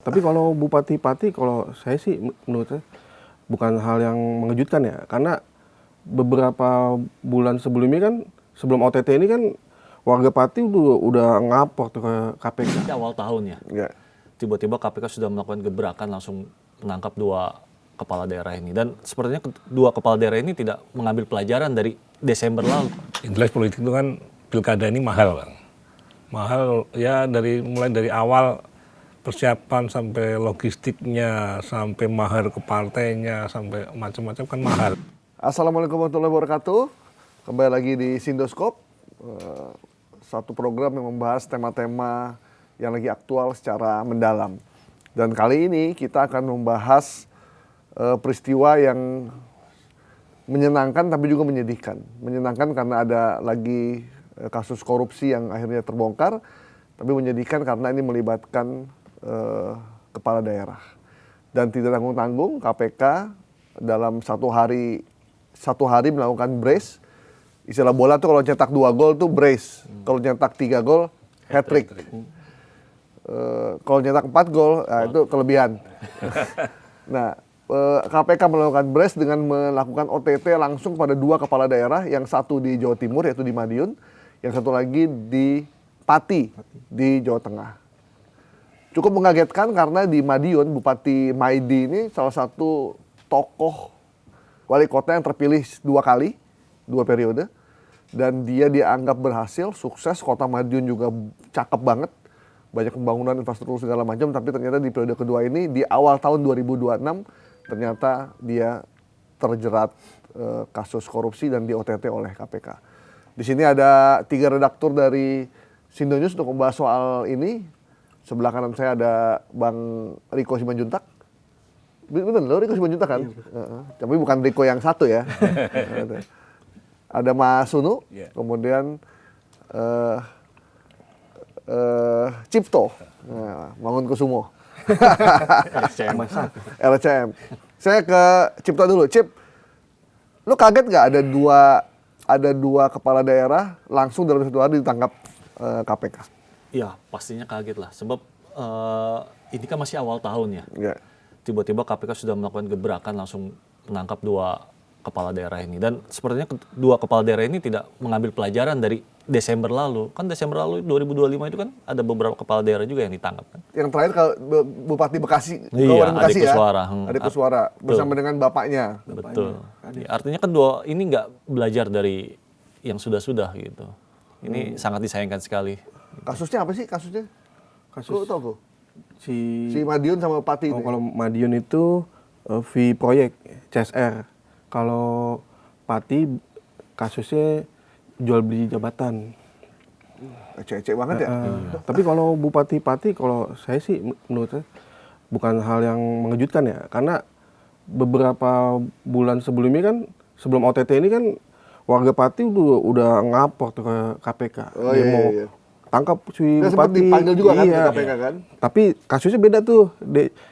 Tapi kalau bupati-pati, kalau saya sih menurut saya bukan hal yang mengejutkan ya, karena beberapa bulan sebelumnya kan, sebelum OTT ini kan warga Pati udah ngapor tuh ke KPK. Awal tahun ya, Ya. tiba-tiba KPK sudah melakukan gebrakan langsung menangkap 2 kepala daerah ini. Dan sepertinya 2 kepala daerah ini tidak mengambil pelajaran dari Desember lalu. Yang jelas politik itu kan pilkada ini mahal, Bang. Mahal ya, mulai dari awal persiapan sampai logistiknya, sampai mahar ke partainya, sampai macam-macam kan mahal. Assalamualaikum warahmatullahi wabarakatuh. Kembali lagi di Sindoskop, satu program yang membahas tema-tema yang lagi aktual secara mendalam. Dan kali ini kita akan membahas peristiwa yang menyenangkan tapi juga menyedihkan. Menyenangkan karena ada lagi kasus korupsi yang akhirnya terbongkar, tapi menyedihkan karena ini melibatkan kepala daerah. Dan tidak tanggung-tanggung, KPK dalam satu hari melakukan brace. Istilah bola tuh kalau cetak 2 gol tuh brace, kalau cetak 3 gol hat-trick. Kalau cetak 4 gol, nah itu kelebihan. Nah, KPK melakukan brace dengan melakukan OTT langsung pada 2 kepala daerah, yang satu di Jawa Timur yaitu di Madiun, yang satu lagi di Pati di Jawa Tengah. Cukup mengagetkan karena di Madiun, Bupati Maidi ini salah satu tokoh wali kota yang terpilih 2 kali, 2 periode. Dan dia dianggap berhasil, sukses, kota Madiun juga cakep banget. Banyak pembangunan infrastruktur segala macam, tapi ternyata di periode kedua ini, di awal tahun 2026, ternyata dia terjerat kasus korupsi dan di OTT oleh KPK. Di sini ada 3 redaktur dari Sindonews untuk membahas soal ini. Sebelah kanan saya ada Bang Riko Simanjuntak. Bener loh, Riko Simanjuntak kan? Tapi bukan Riko yang satu ya. Ada Mas Sunu, kemudian Cipto, Mangunkusumo. LCM. Saya ke Cipto dulu. Cip, lu kaget nggak ada dua kepala daerah langsung dalam 1 hari ditangkap KPK? Ya, pastinya kaget lah. Sebab ini kan masih awal tahun ya. Ya. Tiba-tiba KPK sudah melakukan gebrakan langsung menangkap 2 kepala daerah ini. Dan sepertinya 2 kepala daerah ini tidak mengambil pelajaran dari Desember lalu. Kan Desember lalu 2025 itu kan ada beberapa kepala daerah juga yang ditangkap kan. Yang terakhir ke Bupati Bekasi, Iya, Bekasi Adik Kuswara. Adik Kuswara bersama dengan bapaknya. Betul. Ya, artinya kan ini nggak belajar dari yang sudah-sudah gitu. Ini sangat disayangkan sekali. Kasusnya apa sih kasusnya? Lu tau kok? Si Madiun sama Pati ini. kalau Madiun itu V proyek CSR. Kalau Pati kasusnya jual beli jabatan. Ecek-ecek banget ya. Tapi kalau bupati-pati, kalau saya sih menurut saya bukan hal yang mengejutkan ya, karena beberapa bulan sebelumnya kan, sebelum OTT ini kan warga Pati udah ngapor tuh ke KPK. Oh, Dia iya, mau iya. tangkap si Dia sempat bupati. dipanggil juga kan ke Iya. KPK kan? Tapi kasusnya beda tuh,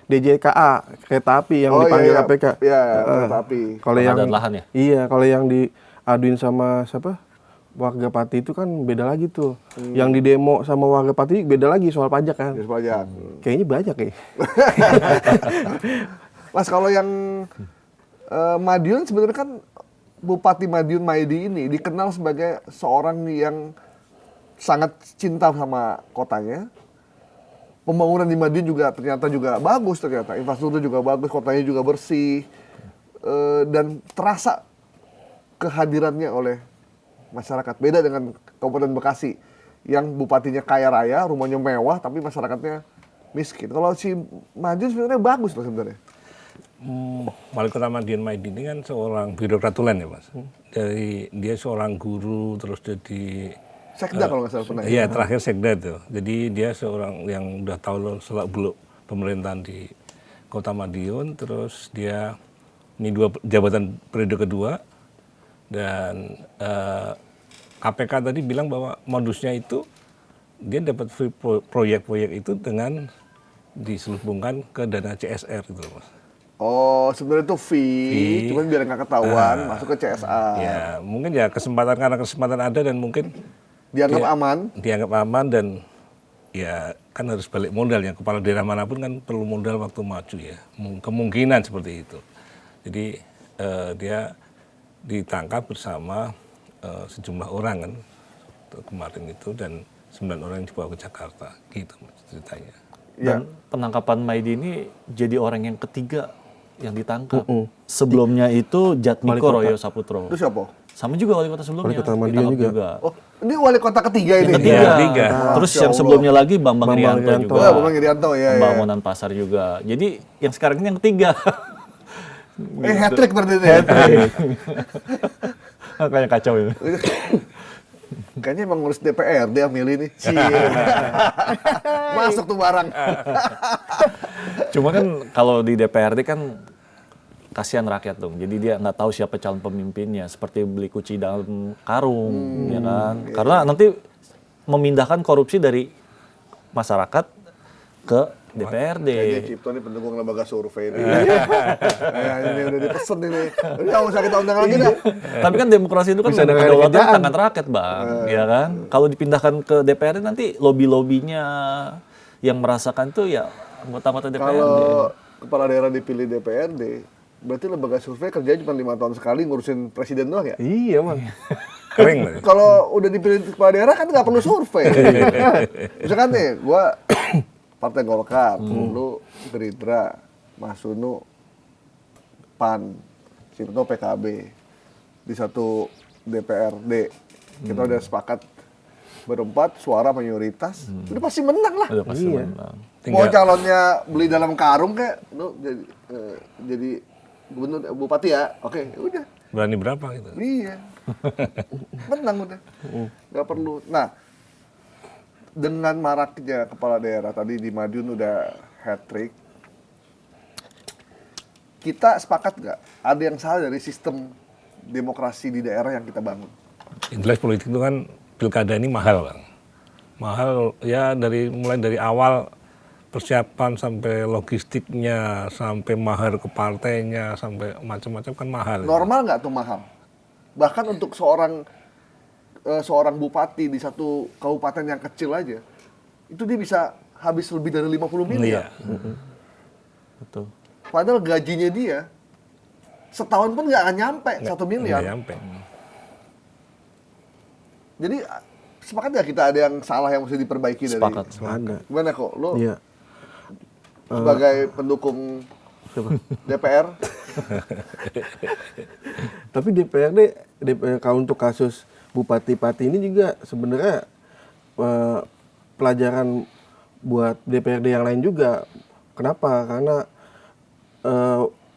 DJKA, kereta api yang dipanggil KPK. Iya, kereta api. Kalau yang Pengadaan lahan ya? Iya, kalau yang diaduin sama siapa? Warga Pati itu kan beda lagi tuh. Yang di demo sama warga Pati beda lagi soal pajak kan. Yes, pajak. Kayaknya banyak ya. Mas, kalau yang Madiun sebenarnya kan Bupati Madiun Maidi ini dikenal sebagai seorang yang sangat cinta sama kotanya. Pembangunan di Madiun juga ternyata juga bagus ternyata. Infrastruktur juga bagus, kotanya juga bersih. Dan terasa kehadirannya oleh masyarakat. Beda dengan Kabupaten Bekasi yang bupatinya kaya raya, rumahnya mewah, tapi masyarakatnya miskin. Kalau si Madiun sebenarnya bagus loh sebenarnya. Wali Kota Madiun Maidi ini kan seorang birokrat tulen ya, Mas. Dari dia seorang guru, terus jadi Sekda kalau nggak salah pernah. iya, terakhir sekda itu. Jadi dia seorang yang udah tahu selak-beluk pemerintahan di Kota Madiun, terus dia ini 2 jabatan periode kedua, dan KPK tadi bilang bahwa modusnya itu dia dapat proyek-proyek itu dengan diselubungkan ke dana CSR gitu loh, Mas. Oh, sebenarnya itu fee, cuman biar nggak ketahuan masuk ke CSA. Ya, mungkin ya karena kesempatan ada dan mungkin Dianggap aman. Dianggap aman, dan ya kan harus balik modal ya. Kepala daerah manapun kan perlu modal waktu maju ya. Kemungkinan seperti itu. Jadi dia ditangkap bersama sejumlah orang kan kemarin itu, dan 9 orang yang dibawa ke Jakarta gitu ceritanya. Dan penangkapan Maidi ini jadi orang yang ketiga yang ditangkap. Sebelumnya itu Jatmiko Royo Saputro. Itu siapa? Sama juga wali kota sebelumnya. Wali kota Madiun ditangkap juga. Oh, ini wali kota ketiga ini. Yang ketiga. Tiga. Terus Masya yang Allah. sebelumnya lagi Bambang Irianto Irianto. juga. Oh, Bambang Irianto ya. Pembangunan pasar juga. Jadi yang sekarang ini yang ketiga. Hat-trick berarti ini. Kayak kacau ini. Kayaknya emang ngurus DPRD yang milih nih. Masuk tuh barang. Cuma kan kalau di DPRD kan kasihan rakyat dong. Jadi dia nggak tahu siapa calon pemimpinnya. Seperti beli kuci dalam karung, ya kan? Karena nanti memindahkan korupsi dari masyarakat ke DPRD. Kayaknya Cipto nih pendukung lembaga survei ini. Ini udah dipesen ini. Udah nggak usah kita undang lagi dah. Tapi kan demokrasi itu kan Bisa dengan kedaulatan kerjaan. tangan rakyat, Bang. Ya kan? Kalau dipindahkan ke DPRD nanti lobby-lobbynya yang merasakan tuh ya anggota-anggota DPRD. Kalau kepala daerah dipilih DPRD, berarti lembaga survei kerjanya cuma 5 tahun sekali ngurusin presiden doang ya? Iya, Bang. Kering lah. Kalau udah dipilih kepala daerah kan nggak perlu survei. Misalkan nih, gua Partai Golkar, lu Gerindra, Mas Sunu PAN, Cipto PKB, di satu DPRD. Kita udah sepakat berempat, suara mayoritas, udah pasti menang lah. Udah pasti Iya. menang. Mau calonnya beli dalam karung kayak, lu jadi gubernur bupati ya, oke, udah. Berani berapa gitu. Iya, menang udah, nggak perlu. Nah, dengan maraknya kepala daerah tadi di Madiun udah hat-trick, kita sepakat nggak ada yang salah dari sistem demokrasi di daerah yang kita bangun? Yang jelas politik itu kan pilkada ini mahal, Bang. Mahal ya, mulai dari awal persiapan sampai logistiknya, sampai mahar ke partainya, sampai macam-macam kan mahal. Normal nggak tuh mahal? Bahkan untuk seorang bupati di satu kabupaten yang kecil aja, itu dia bisa habis lebih dari 50 miliar. Iya. Betul. Padahal gajinya dia setahun pun nggak akan nyampe 1 miliar. Nggak nyampe. Jadi sepakat nggak kita ada yang salah yang mesti diperbaiki dari? Sepakat. Ada. Gimana kok? Lo Iya. sebagai pendukung DPR, Tapi DPRD kalau untuk kasus Bupati Pati ini juga sebenarnya pelajaran buat DPRD yang lain juga. Kenapa? Karena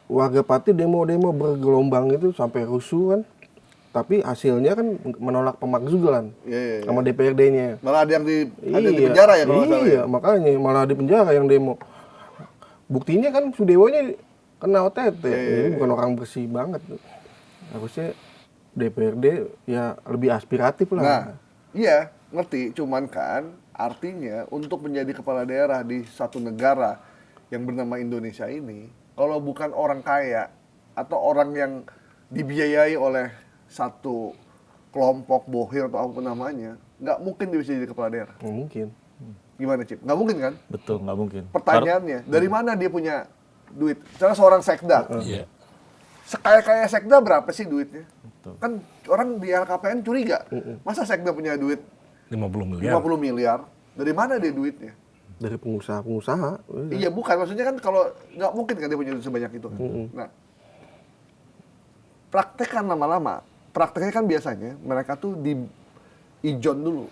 warga Pati demo-demo bergelombang itu sampai rusuh kan. Tapi hasilnya kan menolak pemakzulan Iya. sama DPRD-nya. malah ada yang di penjara ya kalau nggak salah. Iya, makanya malah di penjara yang demo. Buktinya kan Sudewonya kena OTT, jadi bukan orang bersih banget. Harusnya DPRD ya lebih aspiratif lah. Nah, iya, ngerti. Cuman kan artinya untuk menjadi kepala daerah di satu negara yang bernama Indonesia ini, kalau bukan orang kaya atau orang yang dibiayai oleh satu kelompok bohir atau apapun namanya, nggak mungkin dia bisa jadi kepala daerah. Nggak mungkin. Gimana, Cip? Nggak mungkin kan? Betul, nggak mungkin. Pertanyaannya, dari mana dia punya duit? Misalnya seorang sekda, Iya. sekaya-kaya sekda berapa sih duitnya? Kan orang di LKPN curiga, masa sekda punya duit 50 miliar. 50 miliar? Dari mana dia duitnya? Dari pengusaha-pengusaha. Iya bukan, maksudnya kan kalau nggak mungkin kan dia punya duit sebanyak itu. Nah, praktekkan lama-lama. Prakteknya kan biasanya mereka tuh di ijon dulu.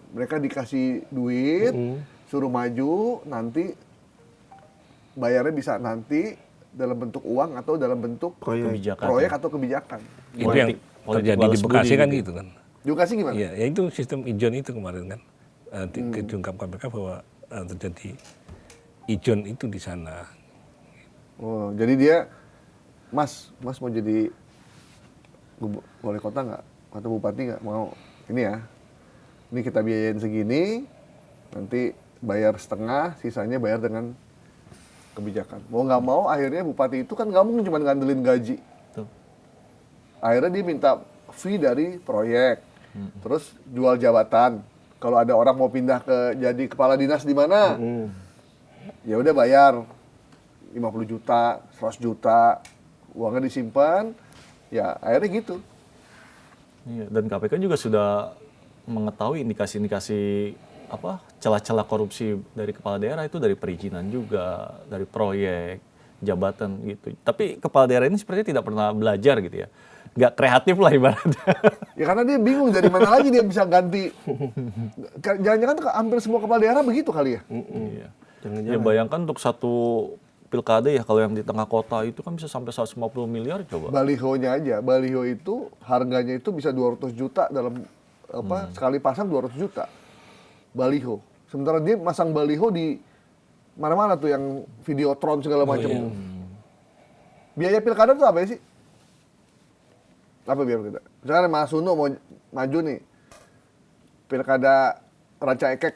Mereka dikasih duit, suruh maju, nanti bayarnya bisa nanti dalam bentuk uang atau dalam bentuk Kebijakan. proyek atau kebijakan. Itu yang Politik terjadi di balas Bekasi budi kan gitu. gitu kan. Edukasi gimana? Iya, ya itu sistem ijon itu kemarin kan. Diungkap KPK bahwa terjadi ijon itu di sana. Oh, jadi dia, Mas mau jadi wali kota nggak? Atau bupati nggak? Mau ini ya, ini kita biayain segini, nanti bayar setengah, sisanya bayar dengan kebijakan. Mau nggak mau, akhirnya bupati itu kan nggak mungkin cuma ngandelin gaji. Betul. Akhirnya dia minta fee dari proyek, terus jual jabatan, Kalau ada orang mau pindah ke jadi kepala dinas di mana, ya udah bayar 50 juta, 100 juta, uangnya disimpan, ya akhirnya gitu. Iya, dan KPK juga sudah mengetahui indikasi-indikasi apa celah-celah korupsi dari kepala daerah itu dari perizinan juga, dari proyek, jabatan gitu. Tapi kepala daerah ini sepertinya tidak pernah belajar gitu ya. Nggak kreatif lah ibaratnya. Ya karena dia bingung dari mana lagi dia bisa ganti. Jangan-jangan hampir semua kepala daerah begitu kali ya. Iya. Ya bayangkan untuk satu pilkada ya kalau yang di tengah kota itu kan bisa sampai 150 miliar coba. Balihonya aja, baliho itu harganya itu bisa 200 juta dalam sekali pasang 200 juta. Baliho. Sementara dia masang baliho di mana-mana tuh yang Videotron segala macam. Biaya pilkada tuh apa sih? Apa biar kita? Misalnya Mas Suno mau maju nih. Pilkada Ranca Ekek.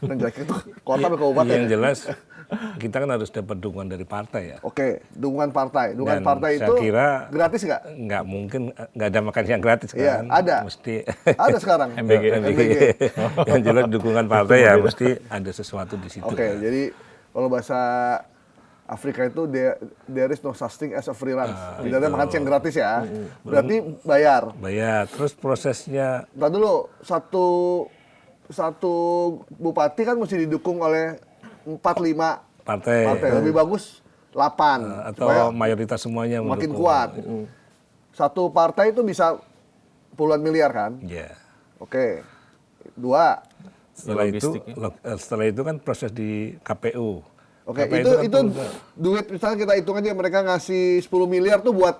Ranca Ekek itu kota atau kabupaten? Yang jelas kita kan harus dapat dukungan dari partai ya. Oke, dukungan partai. Dukungan Dan partai saya itu kira gratis nggak? Nggak mungkin, nggak ada makan siang gratis kan. Iya, ada. Mesti Ada sekarang. MBG. Yang jelas dukungan partai ya mesti ada sesuatu di situ. Oke, jadi kalau bahasa Afrika itu there is no such thing as a free lunch. Tidak ada makan siang gratis ya. Berarti bayar. Bayar. Terus prosesnya Ntar dulu, satu bupati kan mesti didukung oleh 4-5 partai, Lebih bagus 8 supaya atau mayoritas semuanya makin mendukung. kuat. Satu partai itu bisa puluhan miliar kan? Ya. Oke. 2. Setelah itu kan proses di KPU. Oke, KPU kan itu duit misalnya kita hitung aja mereka ngasih 10 miliar tuh buat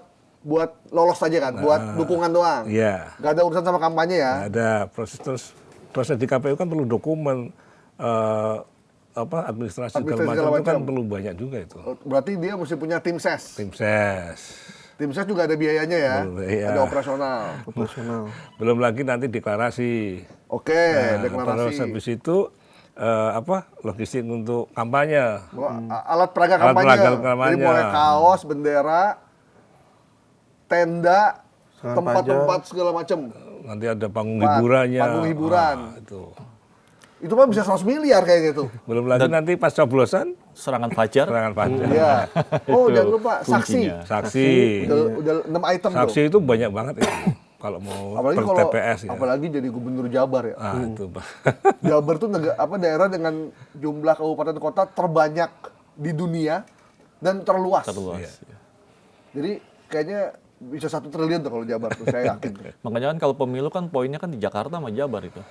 lolos aja kan, buat dukungan doang. Iya. Gak ada urusan sama kampanye ya. Nggak ada proses di KPU kan perlu dokumen administrasi segala macam kan perlu banyak juga itu. Berarti dia mesti punya tim ses. Tim ses. Tim ses juga ada biayanya ya. Iya. Ada operasional. Belum lagi nanti deklarasi. Oke, deklarasi. Terus habis itu logistik untuk kampanye. Alat peraga kampanye. Jadi mulai kaos, bendera, tenda, tempat-tempat segala macam. Nanti ada panggung hiburannya. Panggung hiburan. Itu mah bisa 100 miliar kayak gitu. Belum lagi nanti pas coblosan serangan fajar. Iya. Oh, jangan lupa kuncinya. Saksi. Udah 6 item tuh. Saksi itu banyak banget itu. Kalau mau Apalagi per TPS ya. Apalagi jadi gubernur Jabar ya. Itu Pak. Jabar tuh daerah dengan jumlah kabupaten kota terbanyak di dunia dan terluas. Iya. Jadi kayaknya bisa 1 triliun tuh kalau Jabar tuh, saya yakin. Makanya kan kalau pemilu kan poinnya kan di Jakarta sama Jabar itu.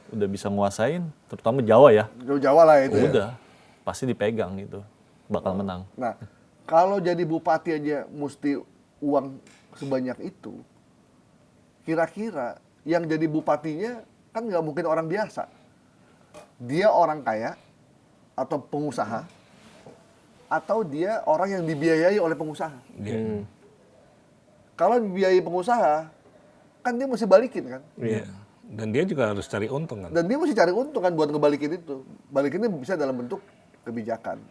Udah bisa nguasain, terutama Jawa ya. Jawa lah itu. Udah, pasti dipegang gitu. Bakal menang. Nah, kalau jadi bupati aja mesti uang sebanyak itu, kira-kira yang jadi bupatinya kan nggak mungkin orang biasa. Dia orang kaya atau pengusaha, atau dia orang yang dibiayai oleh pengusaha. Kalau dibiayai pengusaha, kan dia mesti balikin kan. Iya. Dan dia juga harus cari untung kan. Dan dia mesti cari untung kan buat ngebalikin itu. Balikinnya bisa dalam bentuk kebijakan.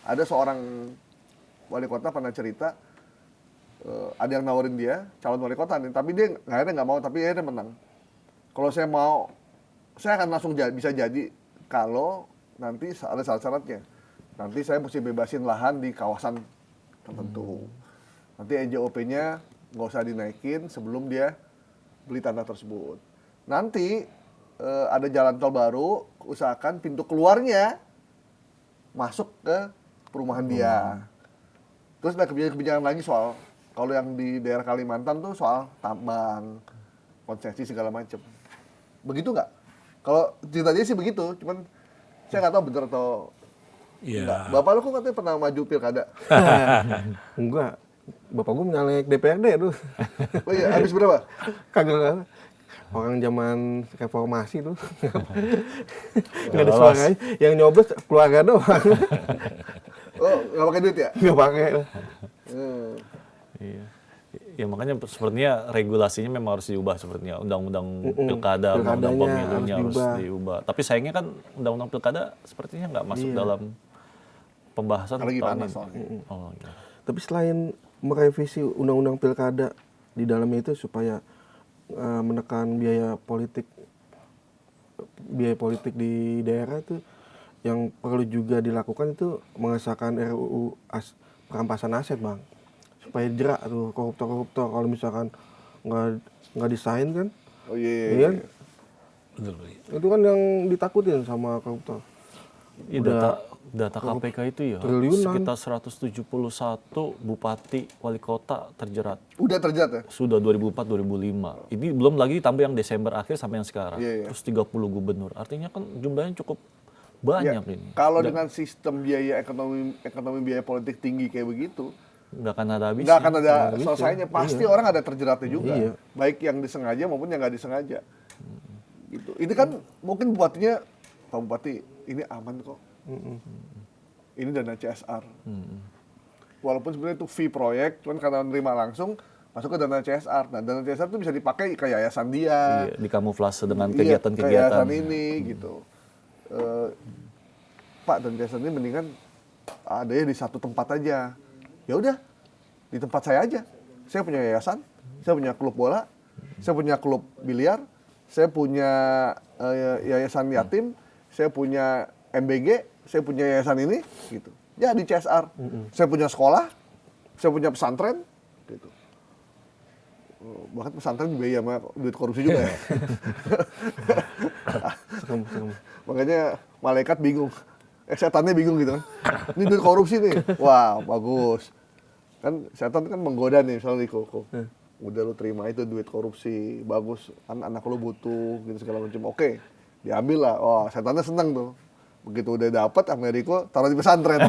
Ada seorang wali kota pernah cerita, ada yang nawarin dia, calon wali kota nih, tapi dia akhirnya nggak mau, tapi akhirnya menang. Kalau saya mau, saya akan langsung bisa jadi kalau nanti ada syarat-syaratnya. Nanti saya mesti bebasin lahan di kawasan tertentu. Nanti NJOP-nya nggak usah dinaikin sebelum dia beli tanah tersebut. Nanti ada jalan tol baru, usahakan pintu keluarnya masuk ke perumahan dia. Terus ada kebijakan lagi soal, kalau yang di daerah Kalimantan tuh soal tambang, konsesi segala macam. Begitu nggak? Kalau ceritanya sih begitu, cuman saya nggak tahu bener atau enggak. Bapak lu kok katanya pernah maju pilkada? Enggak. Bapak gue nyalek DPRD tuh. Oh iya, habis berapa? Kagak. Orang zaman reformasi tuh. Nggak ada suaranya. Yang nyoblos keluarga doang. Oh, nggak pakai duit ya? Nggak pakai. Iya. Ya makanya sepertinya regulasinya memang harus diubah sepertinya. Undang-undang pilkada, undang-undang pemilunya harus diubah. Tapi sayangnya kan undang-undang pilkada sepertinya nggak masuk dalam pembahasan Lagi tahun panas ini. soalnya. Oh, iya. Tapi selain merevisi undang-undang pilkada, di dalamnya itu supaya menekan biaya politik biaya politik di daerah itu yang perlu juga dilakukan itu mengesahkan RUU perampasan aset, Bang. Supaya jerak tuh koruptor-koruptor kalau misalkan nggak disahin kan. Oh iya. Iya kan? Betul, Pak. Itu kan yang ditakutin sama koruptor. Iya, data KPK itu ya triliunan. sekitar 171 bupati wali kota terjerat. Udah terjerat ya? Sudah 2004-2005. Ini belum lagi tambah yang Desember akhir sampai yang sekarang. Iya, iya. Terus 30 gubernur. Artinya kan jumlahnya cukup banyak Ya, ini. kalau dengan sistem biaya ekonomi biaya politik tinggi kayak begitu, Nggak akan ada habisnya. nggak akan ada habisnya. selesainya. Pasti orang ada terjeratnya juga, Iya. baik yang disengaja maupun yang nggak disengaja. Gitu. Ini kan mungkin bupatinya, Pak Bupati, ini aman kok. Ini dana CSR. Walaupun sebenarnya itu fee proyek, cuman karena menerima langsung masuk ke dana CSR. Nah, dana CSR itu bisa dipakai ke yayasan dia. Iya, dikamuflase dengan Iya, kegiatan-kegiatan. yayasan ini gitu. Pak, dan CSR ini mendingan ada ya di satu tempat aja. Ya udah, di tempat saya aja. Saya punya yayasan, saya punya klub bola, saya punya klub biliar, saya punya yayasan yatim, saya punya MBG, saya punya yayasan ini, gitu. Ya di CSR. Saya punya sekolah, saya punya pesantren, gitu. Bahkan pesantren dibiayai sama duit korupsi juga ya. Serem. Makanya malaikat bingung. Setannya bingung gitu kan. Ini duit korupsi nih. Wah, bagus. Kan setan kan menggoda nih misalnya di Koko. Udah lu terima itu duit korupsi, bagus. Kan anak lu butuh gitu segala macam. Oke. Diambil lah. Wah, setannya seneng tuh. Begitu udah dapat Amerika taruh di pesantren.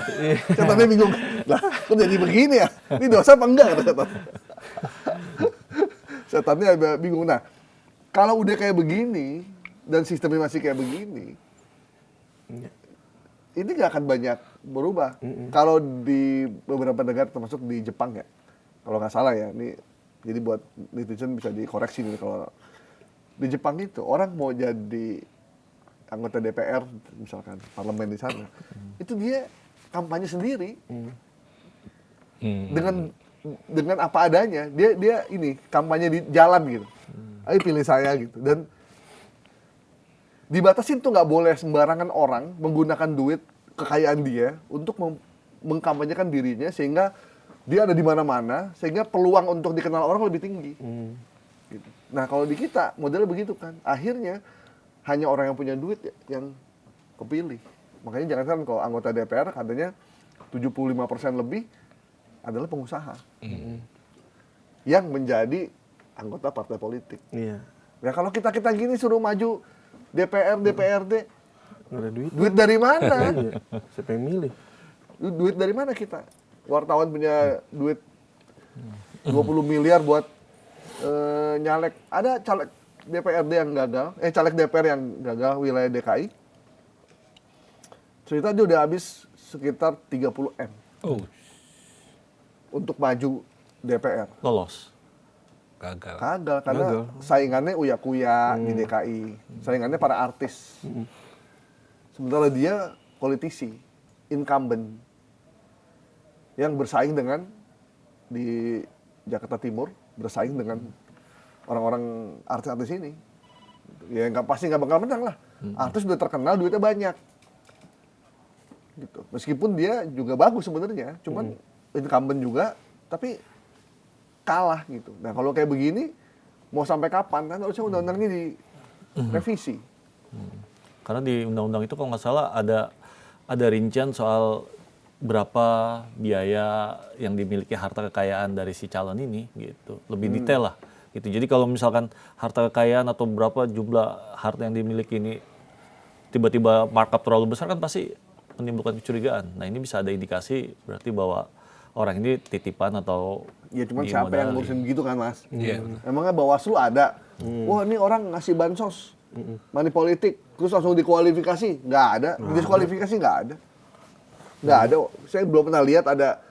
Setannya bingung. Lah, kok jadi begini ya? Ini dosa apa enggak kata setan. Setannya agak bingung. Nah, kalau udah kayak begini dan sistemnya masih kayak begini, ini nggak akan banyak berubah. Kalau di beberapa negara termasuk di Jepang ya, kalau nggak salah ya, ini jadi buat netizen bisa dikoreksi nih kalau di Jepang itu orang mau jadi anggota DPR misalkan parlemen di sana, itu dia kampanye sendiri dengan apa adanya. Dia ini kampanye di jalan gitu. Ayo pilih saya gitu. Dan dibatasin tuh nggak boleh sembarangan orang menggunakan duit kekayaan dia untuk mengkampanyekan dirinya sehingga dia ada di mana-mana sehingga peluang untuk dikenal orang lebih tinggi. Gitu. Nah kalau di kita modelnya begitu kan, akhirnya hanya orang yang punya duit yang kepilih. Makanya jangan kan kalau anggota DPR katanya 75% lebih adalah pengusaha yang menjadi anggota partai politik. Iya. Ya kalau kita gini suruh maju DPR, DPRD, Nggak ada duit. duit dari mana? Iya. Siapa yang milih? Duit dari mana kita? Wartawan punya duit 20 miliar buat nyalek. Ada caleg DPRD yang gagal, caleg DPR yang gagal wilayah DKI. Cerita dia udah habis sekitar 30 M Oh, untuk maju DPR. Lolos. gagal. Gagal karena saingannya uya-kuya di DKI. Saingannya para artis. Sementara dia politisi, incumbent yang bersaing dengan di Jakarta Timur, bersaing dengan orang-orang artis-artis ini. Ya pasti nggak bakal menang lah. Artis udah terkenal, duitnya banyak. Gitu. Meskipun dia juga bagus sebenarnya, cuman incumbent juga, tapi kalah gitu. Nah kalau kayak begini, mau sampai kapan kan harusnya undang-undang ini direvisi. Karena di undang-undang itu kalau nggak salah ada rincian soal berapa biaya yang dimiliki harta kekayaan dari si calon ini gitu. Lebih detail lah gitu. Jadi kalau misalkan harta kekayaan atau berapa jumlah harta yang dimiliki ini tiba-tiba markup terlalu besar kan pasti menimbulkan kecurigaan. Nah, ini bisa ada indikasi berarti bahwa orang ini titipan atau Ya cuman siapa yang ngurusin gitu kan Mas? Iya. Emangnya Bawaslu ada? Wah ini orang ngasih bansos, money politik, terus langsung dikualifikasi? Nggak ada, diskualifikasi nggak ada. Nggak ada, saya belum pernah lihat ada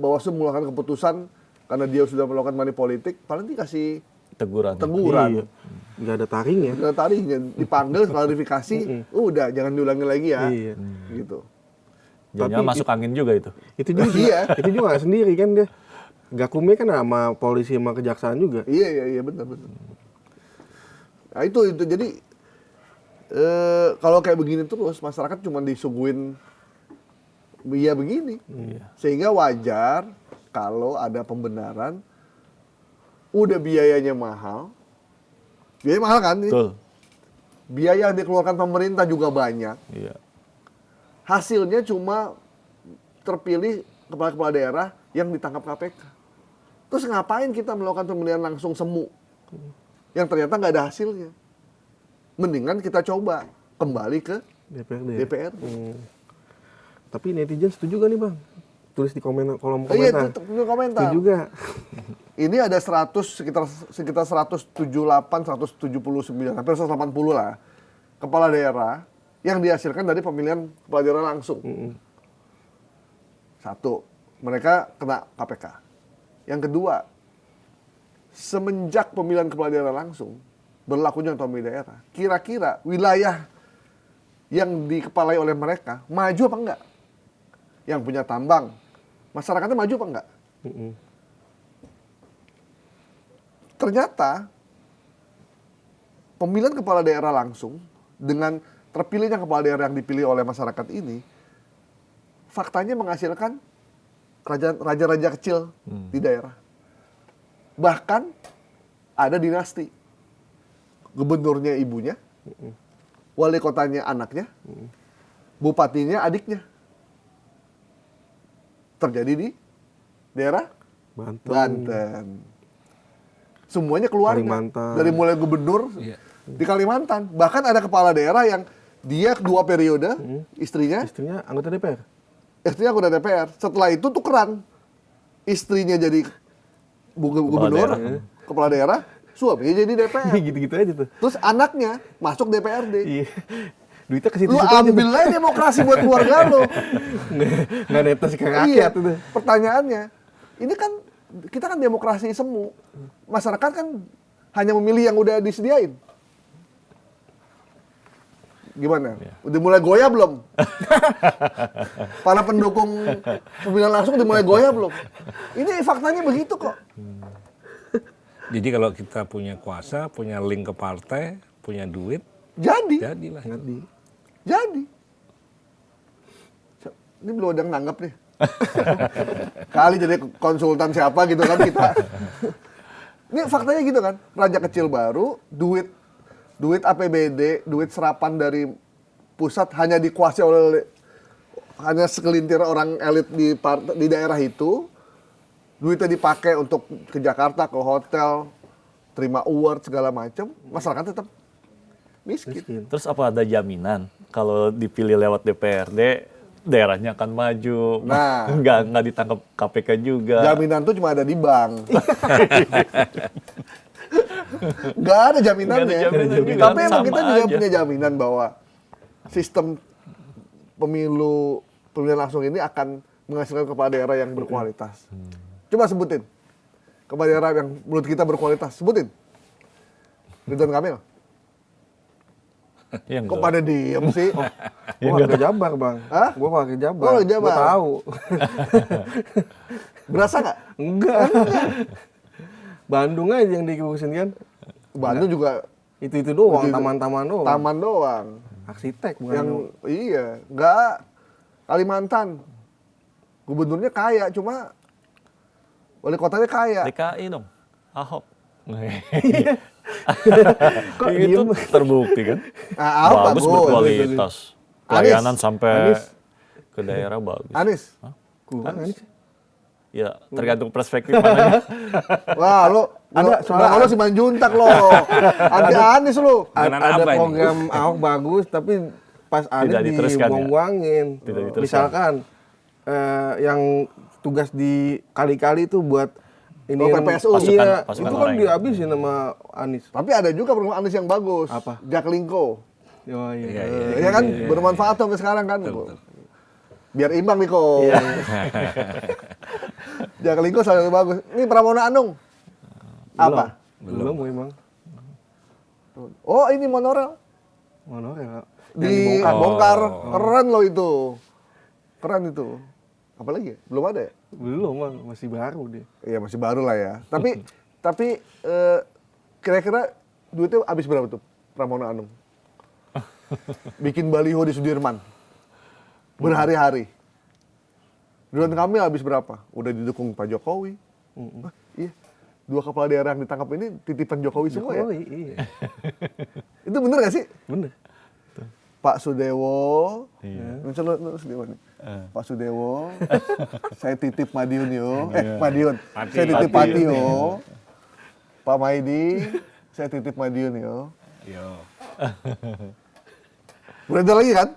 Bawaslu mengeluarkan keputusan karena dia sudah melakukan money politik, paling dikasih teguran. Iya. Nggak ada taringnya. Nggak taringnya, dipanggil, klarifikasi, udah jangan diulangi lagi ya. Iya. Gitu. Jangan Tapi masuk angin juga itu. Itu juga, Iya. itu juga nggak sendiri kan dia. Gakumnya kan sama polisi sama kejaksaan juga. Iya benar. Nah itu jadi kalau kayak begini terus masyarakat cuma disuguhin ya begini. Sehingga wajar kalau ada pembenaran udah biayanya mahal. Biaya mahal kan nih? Betul. Biaya yang dikeluarkan pemerintah juga banyak. Iya. Hasilnya cuma terpilih kepala-kepala daerah yang ditangkap KPK. Terus ngapain kita melakukan pemilihan langsung semu? Yang ternyata nggak ada hasilnya. Mendingan kita coba kembali ke DPR. Tapi netizen setuju gak nih Bang? Tulis di kolom Iya, komentar. itu komentar. Setuju gak? Ini ada sekitar 178, 179, hampir 180 lah kepala daerah yang dihasilkan dari pemilihan kepala daerah langsung. Satu, mereka kena KPK. Yang kedua, semenjak pemilihan kepala daerah langsung, berlakunya otonomi daerah, kira-kira wilayah yang dikepalai oleh mereka maju apa enggak? Yang punya tambang, masyarakatnya maju apa enggak? Ternyata pemilihan kepala daerah langsung dengan terpilihnya kepala daerah yang dipilih oleh masyarakat ini, faktanya menghasilkan raja-raja kecil di daerah. Bahkan ada dinasti. Gubernurnya ibunya, wali kotanya anaknya, bupatinya adiknya. Terjadi di daerah Banten. Semuanya keluarga. Kalimantan. Dari mulai gubernur di Kalimantan. Bahkan ada kepala daerah yang dia 2 periode, istrinya anggota DPR. anggota DPR. Setelah itu tukeran. Istrinya jadi gubernur, kepala daerah, suaminya jadi DPR. Gitu-gitu aja tuh. Terus anaknya masuk DPRD. Iya. Duitnya ke situ Lu aja tuh. ambil aja demokrasi buat keluarga lu. Nggak netes ke rakyat Iya. itu. Pertanyaannya, ini kan kita kan demokrasi semu. Masyarakat kan hanya memilih yang udah disediain. Gimana? Udah mulai goyah belum? Para pendukung pemilihan langsung udah mulai goyah belum? Ini faktanya begitu kok. Jadi kalau kita punya kuasa, punya link ke partai, punya duit, jadilah. Jadi. Ini belum ada yang nanggap nih. Kali jadi konsultan siapa gitu kan kita. Ini faktanya gitu kan. Raja kecil baru, duit APBD, duit serapan dari pusat hanya dikuasai oleh hanya segelintir orang elit di daerah itu. Duitnya dipakai untuk ke Jakarta, ke hotel, terima award segala macam, masyarakat tetap miskin. Terus apa ada jaminan kalau dipilih lewat DPRD daerahnya akan maju, Nah. nggak ditangkap KPK juga. Jaminan tuh cuma ada di bank. Nggak ada jaminannya. Nggak ada jaminan juga, Tapi emang sama kita juga aja. punya jaminan bahwa sistem pemilihan langsung ini akan menghasilkan kepala daerah yang berkualitas. Coba sebutin kepala daerah yang menurut kita berkualitas. Sebutin. Ridwan Kamil. Ya, Kok enggak. pada diem sih? Gua warga Jabar, Bang. Hah? Gua warga Jabar. Oh, warga Jabar. Gua tahu. Berasa nggak? Enggak. Bandung aja yang dikurusin kan. Bandung juga Itu doang, Itu- taman-taman doang. taman doang. Arsitek bukan. Yang iya, nggak Kalimantan. Gubernurnya kaya, cuma wali kotanya kaya. DKI dong, Ahok. Kok itu diem? terbukti kan? Ah, Ahok bagus, bagus. berkualitas. Pelayanan Anies. sampai Anies. ke daerah bagus. Anies. Kurang Anies. Ya, tergantung perspektif mananya. Wah, lo Ada, soalnya- lo si Manjuntak lo. Anti Anies lo. Kanan Ada apa ini? program Ahok bagus, tapi pas Anies Tidak diteruskan ya? dibuang-buangin. Tidak diteruskan. Misalkan yang tugas di kali-kali itu buat ini Oh, PPSU. iya, Pasukan itu kan oranye. dihabisin sama Anies. Tapi ada juga program Anies yang bagus. Apa? Jaklingko. Oh, iya. Iya kan? Bermanfaat sampai sekarang kan. Biar imbang nih kok. Iya. Jaklingko selalu bagus. Ini Pramono Anung. Apa? Belum memang. Oh, ini monorail. Mana ya? Dibongkar. Keren loh itu. Keren itu. Apalagi ya? Belum ada ya? Belum, Bang. Masih baru dia. Iya masih baru lah ya. Tapi kira-kira duitnya habis berapa tuh Pramono Anung? bikin baliho di Sudirman. Berhari-hari. Ridwan Kamil habis berapa? Udah didukung Pak Jokowi. Wah, iya. 2 kepala daerah yang ditangkap ini titipan Jokowi semua ya? Jokowi, iya. Itu bener gak sih? Bener. Pak Sudewo, Pak Sudewo, saya titip Madiun yo, Madiun, saya titip Pati yo, Pak Maidi, saya titip Madiun yo. Yo. Beredar lagi kan?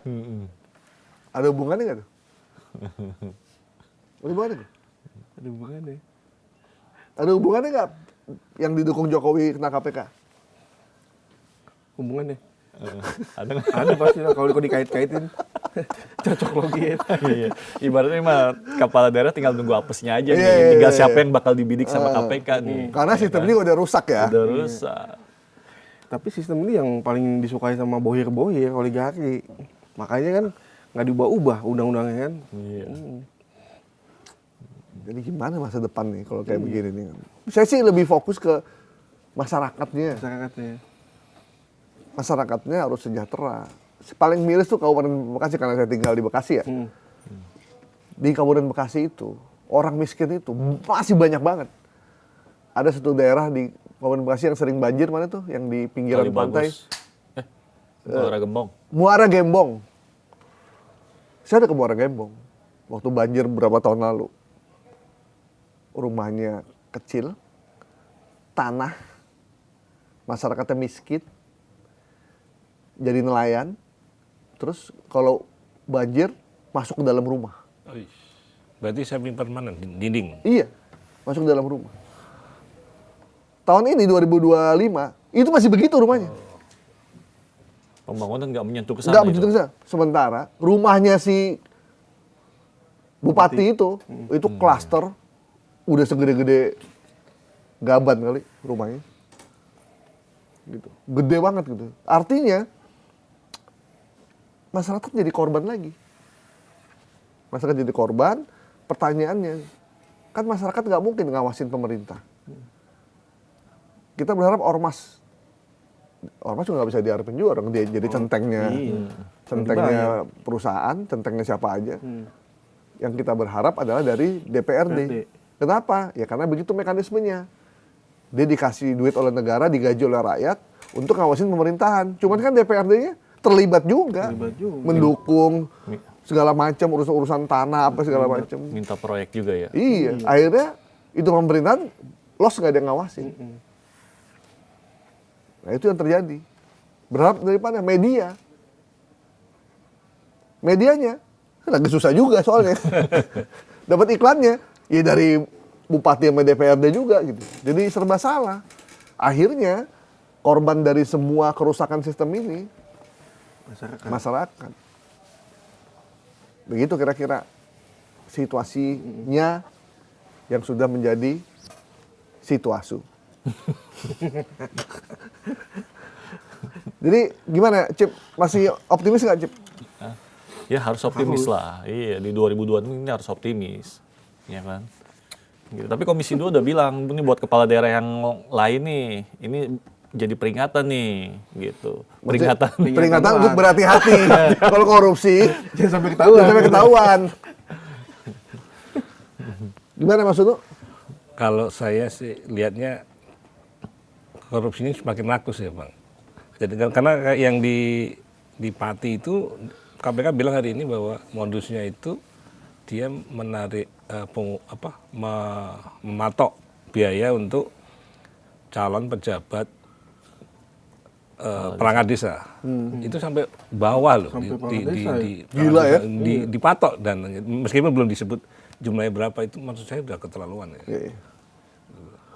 Ada hubungannya nggak tuh? Ada hubungannya nggak? Ada hubungannya. Ada hubungannya nggak yang didukung Jokowi kena KPK? Hubungannya. Ada nggak? Ada pasti lah, kalau dikait-kaitin. Cocok logi. Iya. Ibaratnya mah kepala daerah tinggal nunggu apesnya aja nih. Iya, Tinggal iya, siapa iya. yang bakal dibidik sama KPK nih. Karena sistem ini udah rusak ya. Udah rusak. Tapi sistem ini yang paling disukai sama bohir-bohir, oligarki. Makanya kan nggak diubah-ubah undang-undangnya kan. Iya. Jadi gimana masa depan nih kalau kayak begini nih? Saya sih lebih fokus ke masyarakatnya. Masyarakatnya. Masyarakatnya harus sejahtera. Paling miris tuh Kabupaten Bekasi karena saya tinggal di Bekasi ya. Di Kabupaten Bekasi itu orang miskin itu masih banyak banget. Ada satu daerah di Kabupaten Bekasi yang sering banjir, mana tuh? Yang di pinggiran Kali pantai. bagus. Muara Gembong. Muara Gembong. Saya ada ke Muara Gembong waktu banjir beberapa tahun lalu. Rumahnya kecil, tanah, masyarakatnya miskin, jadi nelayan. Terus kalau banjir masuk ke dalam rumah. Berarti samping permanen, dinding. Iya, masuk ke dalam rumah. Tahun ini 2025 itu masih begitu rumahnya. Pembangunan nggak menyentuh ke sana. Nggak begitu sana. Sementara rumahnya si bupati itu klaster udah segede-gede gaban kali rumahnya. Gitu. Gede banget gitu. Artinya masyarakat jadi korban lagi. Masyarakat jadi korban, pertanyaannya, kan masyarakat nggak mungkin ngawasin pemerintah. Kita berharap ormas juga nggak bisa diharapin juga orang dia jadi centengnya perusahaan, centengnya siapa aja. Yang kita berharap adalah dari DPRD. Kenapa? Ya karena begitu mekanismenya. Dia dikasih duit oleh negara, digaji oleh rakyat untuk ngawasin pemerintahan. Cuman kan DPRD-nya terlibat juga, mendukung segala macam urusan tanah apa segala macam. Minta proyek juga ya. Iya, akhirnya itu pemerintahan loss nggak ada yang ngawasin. Nah itu yang terjadi. Berharap dari mana? Media. Medianya lagi susah juga soalnya. Dapat iklannya ya dari bupati sama DPRD juga gitu. Jadi serba salah. Akhirnya korban dari semua kerusakan sistem ini masyarakat. Begitu kira-kira situasinya yang sudah menjadi situasi. Jadi gimana, Cip? Masih optimis nggak, Cip? Ya harus optimis lah. Iya, di 2002 ini harus optimis. Ya kan? Gitu. Tapi Komisi 2 udah bilang, ini buat kepala daerah yang lain nih, ini jadi peringatan nih, gitu. Peringatan untuk berhati-hati. Kalau korupsi, Jangan sampai ketahuan. jangan sampai ketahuan. Gimana maksud lu? Kalau saya sih lihatnya korupsi ini semakin rakus ya Bang. Jadi karena yang di Pati itu KPK bilang hari ini bahwa modusnya itu dia menarik mematok biaya untuk calon pejabat perangkat desa. Itu sampai bawah loh. Sampai perangkat desa ya? Gila ya? Dipatok dan meskipun belum disebut jumlahnya berapa itu maksud saya udah keterlaluan ya. Iya.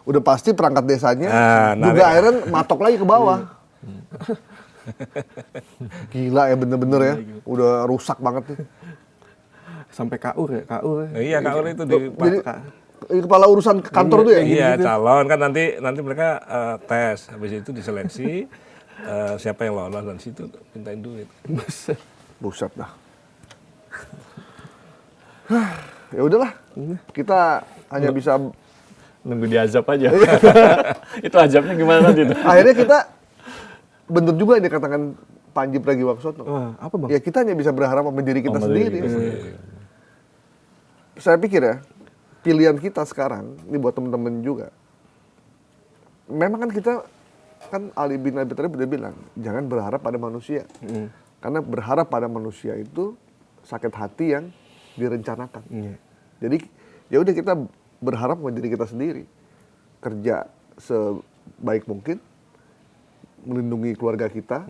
Udah pasti perangkat desanya Nah, juga akhirnya matok lagi ke bawah. Gila ya bener-bener ya. Udah rusak banget nih. Sampai KUR ya, KUR. Iya, KUR itu di Jadi kepala urusan kantor tuh ya? iya, gitu-gitu. calon kan nanti mereka tes, habis itu diseleksi siapa yang lolos dan situ mintain duit. Buset dah. Ya udahlah. Kita hanya bisa Nunggu diazab aja. Itu azabnya gimana nanti tuh? akhirnya kita bener juga yang dikatakan Panji Pragiwaksono. Apa bang? Ya kita hanya bisa berharap sama diri kita Sama diri sendiri. kita sendiri. Saya pikir ya, pilihan kita sekarang, ini buat teman-teman juga. Memang kan kita, kan Ali bin Abi Thalib udah bilang, jangan berharap pada manusia. Karena berharap pada manusia itu sakit hati yang direncanakan. Jadi ya udah kita berharap pada diri kita sendiri. Kerja sebaik mungkin, melindungi keluarga kita,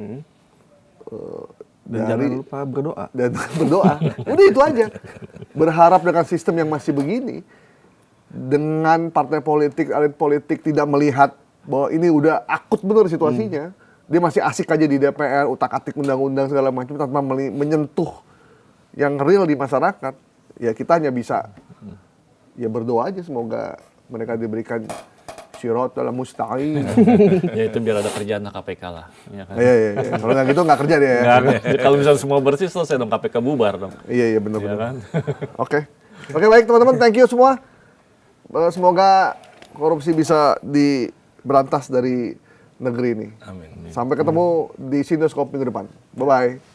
Dan jangan lupa berdoa. dan berdoa. Udah itu aja. Berharap dengan sistem yang masih begini, dengan partai politik, elit politik tidak melihat bahwa ini udah akut bener situasinya, dia masih asik aja di DPR, utak-atik undang-undang segala macam tanpa menyentuh yang real di masyarakat. Ya kita hanya bisa ya berdoa aja semoga mereka diberikan Siratal mustaqim. Ya itu biar ada kerjaan KPK lah. Ya kan? Iya. Kalau nggak gitu nggak kerja dia ya. Nggak ada. Kalau misalnya semua bersih selesai dong KPK bubar dong. Iya benar. Ya kan? Oke baik teman-teman, thank you semua. Semoga korupsi bisa diberantas dari negeri ini. Amin. Sampai ketemu di Sidoskop minggu depan. Bye bye.